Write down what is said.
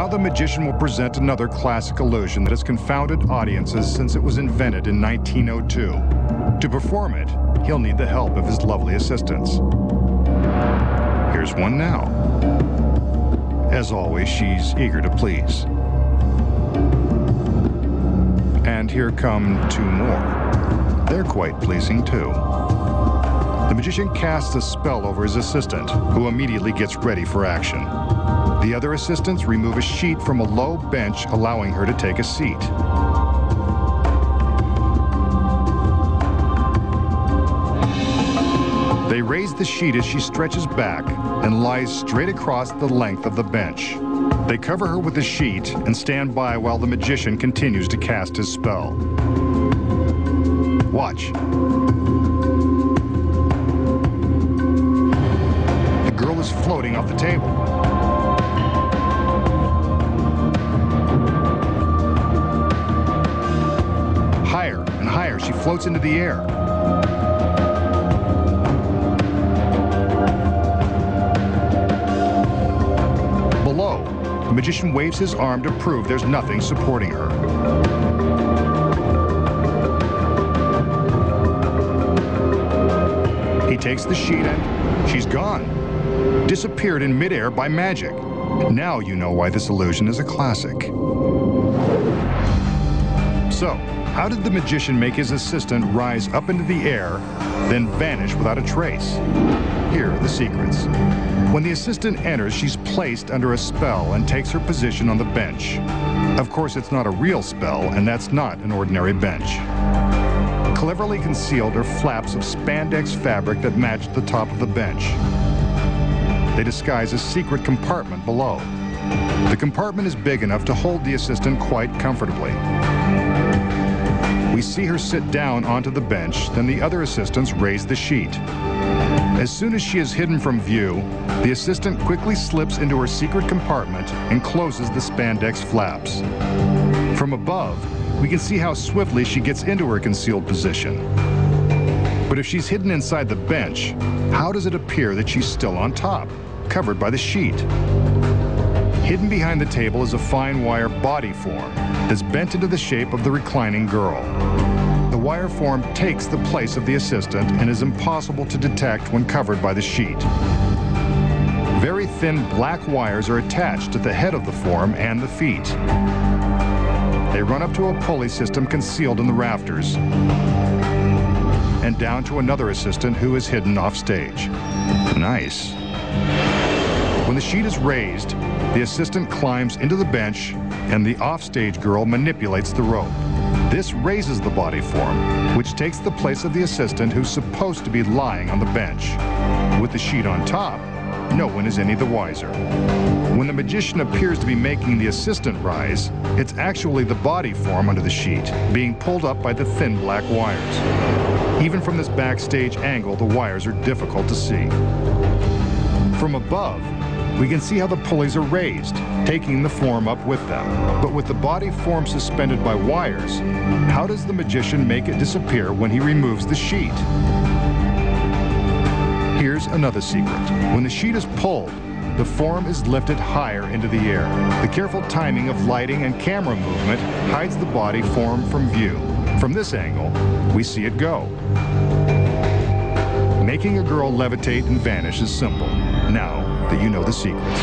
Now the magician will present another classic illusion that has confounded audiences since it was invented in 1902. To perform it, he'll need the help of his lovely assistants. Here's one now. As always, she's eager to please. And here come two more. They're quite pleasing too. The magician casts a spell over his assistant, who immediately gets ready for action. The other assistants remove a sheet from a low bench, allowing her to take a seat. They raise the sheet as she stretches back and lies straight across the length of the bench. They cover her with the sheet and stand by while the magician continues to cast his spell. Watch. The girl is floating off the table. Higher and higher, she floats into the air. Below, the magician waves his arm to prove there's nothing supporting her. He takes the sheet and she's gone. Disappeared in midair by magic. Now you know why this illusion is a classic. So, how did the magician make his assistant rise up into the air, then vanish without a trace? Here are the secrets. When the assistant enters, she's placed under a spell and takes her position on the bench. Of course, it's not a real spell, and that's not an ordinary bench. Cleverly concealed are flaps of spandex fabric that match the top of the bench. They disguise a secret compartment below. The compartment is big enough to hold the assistant quite comfortably. We see her sit down onto the bench, then the other assistants raise the sheet. As soon as she is hidden from view, the assistant quickly slips into her secret compartment and closes the spandex flaps. From above, we can see how swiftly she gets into her concealed position. But if she's hidden inside the bench, how does it appear that she's still on top, covered by the sheet? Hidden behind the table is a fine wire body form that's bent into the shape of the reclining girl. The wire form takes the place of the assistant and is impossible to detect when covered by the sheet. Very thin black wires are attached at the head of the form and the feet. They run up to a pulley system concealed in the rafters and down to another assistant who is hidden off stage. Nice. When the sheet is raised, the assistant climbs into the bench and the offstage girl manipulates the rope. This raises the body form, which takes the place of the assistant who's supposed to be lying on the bench. With the sheet on top, no one is any the wiser. When the magician appears to be making the assistant rise, it's actually the body form under the sheet, being pulled up by the thin black wires. Even from this backstage angle, the wires are difficult to see. From above, we can see how the pulleys are raised, taking the form up with them. But with the body form suspended by wires, how does the magician make it disappear when he removes the sheet? Here's another secret. When the sheet is pulled, the form is lifted higher into the air. The careful timing of lighting and camera movement hides the body form from view. From this angle, we see it go. Making a girl levitate and vanish is simple. Now that you know the secrets.